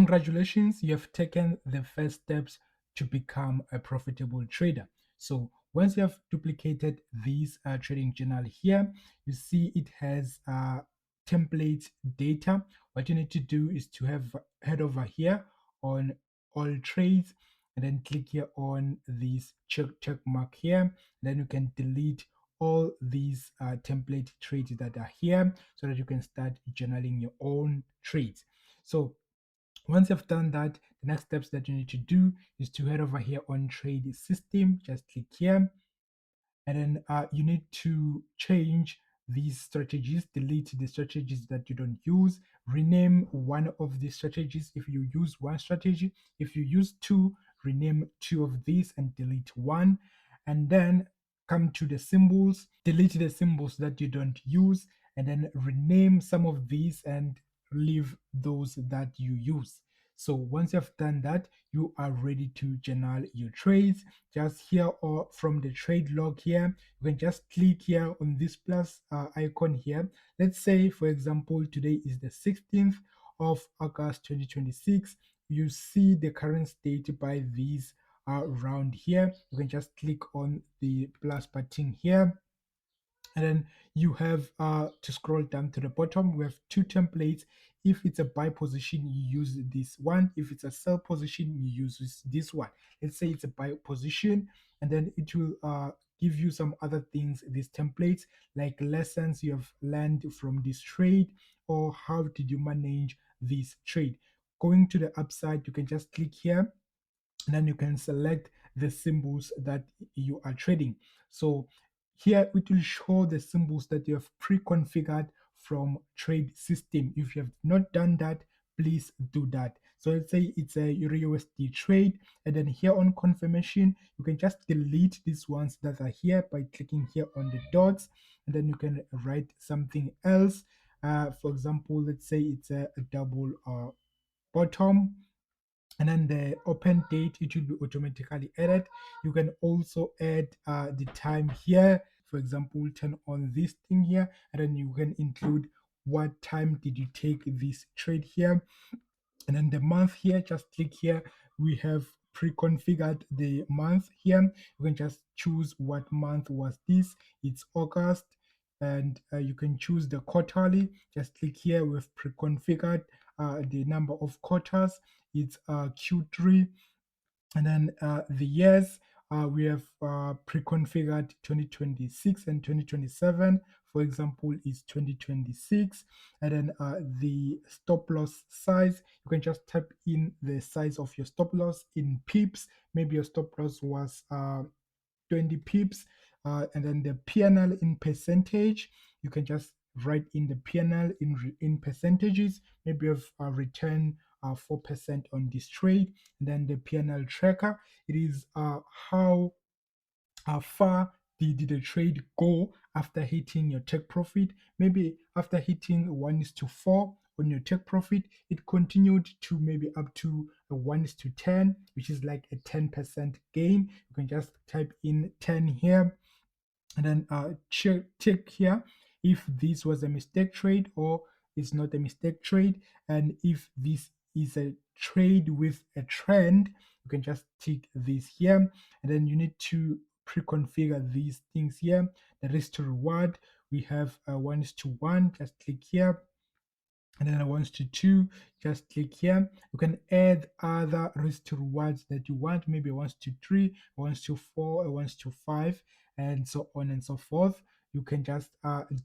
Congratulations, you have taken the first steps to become a profitable trader. So once you have duplicated this trading journal here, you see it has template data. What you need to do is to have head over here on all trades and then click here on this check mark here. Then you can delete all these template trades that are here so that you can start journaling your own trades. So once you've done that, the next steps that you need to do is to head over here on trade system. Just click here, and then you need to change these strategies, delete the strategies that you don't use, rename one of the strategies if you use one strategy. If you use two, rename two of these and delete one, and then come to the symbols, delete the symbols that you don't use, and then rename some of these and leave those that you use. So once you've done that, you are ready to journal your trades. Just here or from the trade log here, you can just click here on this plus icon here. Let's say, for example, today is the 16th of August 2026. You see the current state by these round here. You can just click on the plus button here, and then you have to scroll down to the bottom. We have two templates. If it's a buy position, you use this one. If it's a sell position, you use this one. Let's say it's a buy position, and then it will give you some other things, these templates, like lessons you have learned from this trade, or how did you manage this trade. Going to the upside, you can just click here, and then you can select the symbols that you are trading. So here it will show the symbols that you have pre-configured from trade system. If you have not done that, please do that. So let's say it's a Euro USD trade, and then here on confirmation, you can just delete these ones that are here by clicking here on the dots, and then you can write something else. For example, let's say it's a double bottom, and then the open date, it will be automatically added. You can also add the time here. For example, turn on this thing here, and then you can include what time did you take this trade here. And then the month here, just click here. We have pre-configured the month here. You can just choose what month was this. It's August. And you can choose the quarterly. Just click here. We've pre-configured the number of quarters. It's Q3. And then the years, we have pre-configured 2026 and 2027. For example, is 2026. And then the stop loss size, you can just type in the size of your stop loss in pips. Maybe your stop loss was 20 pips. And then the PNL in percentage, you can just write in the PNL in percentages. Maybe you have return 4% on this trade. And then the PNL tracker, it is how far did the trade go after hitting your take profit. Maybe after hitting 1:4 on your take profit, it continued to maybe up to a 1:10, which is like a 10% gain. You can just type in 10 here, and then check here if this was a mistake trade or it's not a mistake trade. And if this is a trade with a trend, you can just tick this here, and then you need to pre-configure these things here. The risk to reward, we have a 1:1, just click here, and then a 1:2, just click here. You can add other risk to rewards that you want, maybe a 1:3, a 1:4, a 1:5, and so on and so forth. You can just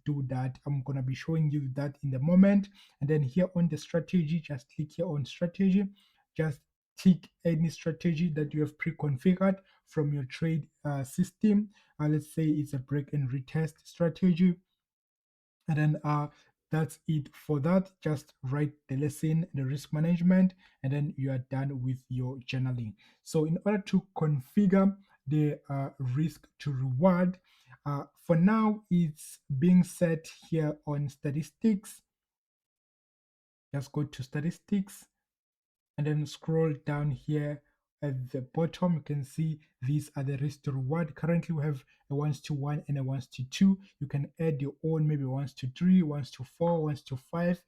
do that. I'm gonna be showing you that in the moment. And then here on the strategy, just click here on strategy, just tick any strategy that you have pre-configured from your trade system. Let's say it's a break and retest strategy, and then that's it for that. Just write the lesson, the risk management, and then you are done with your journaling. So in order to configure the risk to reward, for now it's being set here on statistics. Just go to statistics and then scroll down here at the bottom. You can see these are the risk to reward. Currently we have a 1:1 and a 1:2. You can add your own, maybe 1:3, 1:4, 1:5,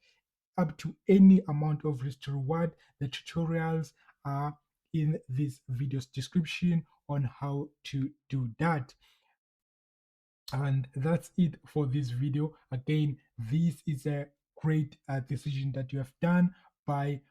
up to any amount of risk to reward. The tutorials are in this video's description on how to do that. And that's it for this video. Again, this is a great decision that you have done by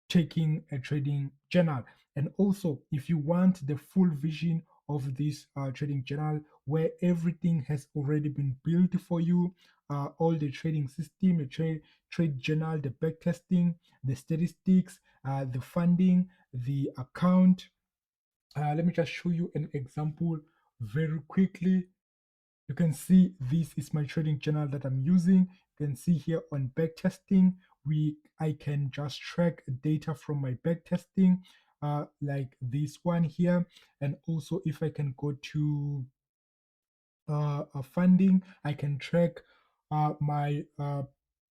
taking a trading journal. And also, if you want the full vision of this trading journal where everything has already been built for you, all the trading system, the trade journal, the back testing, the statistics, the funding, the account. Let me just show you an example very quickly. You can see this is my trading journal that I'm using. You can see here on back testing, I can just track data from my back testing, like this one here. And also if I can go to funding, I can track my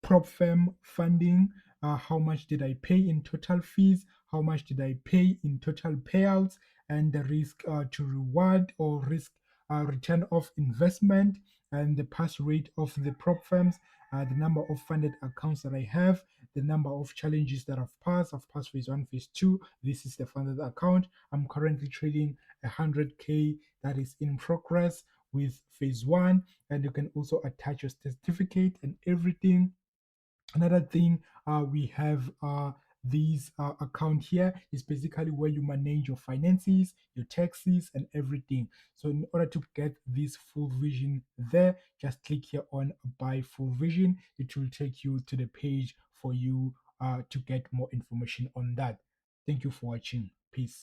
prop firm funding. How much did I pay in total fees? How much did I pay in total payouts? And the risk to reward or risk return of investment, and the pass rate of the prop firms, the number of funded accounts that I have, the number of challenges that I've passed. I've passed phase one, phase two. This is the funded account. I'm currently trading 100K that is in progress with phase one, and you can also attach your certificate and everything. Another thing, we have this account here is basically where you manage your finances, your taxes, and everything. So in order to get this full vision there, just click here on buy full vision. It will take you to the page for you to get more information on that. Thank you for watching. Peace.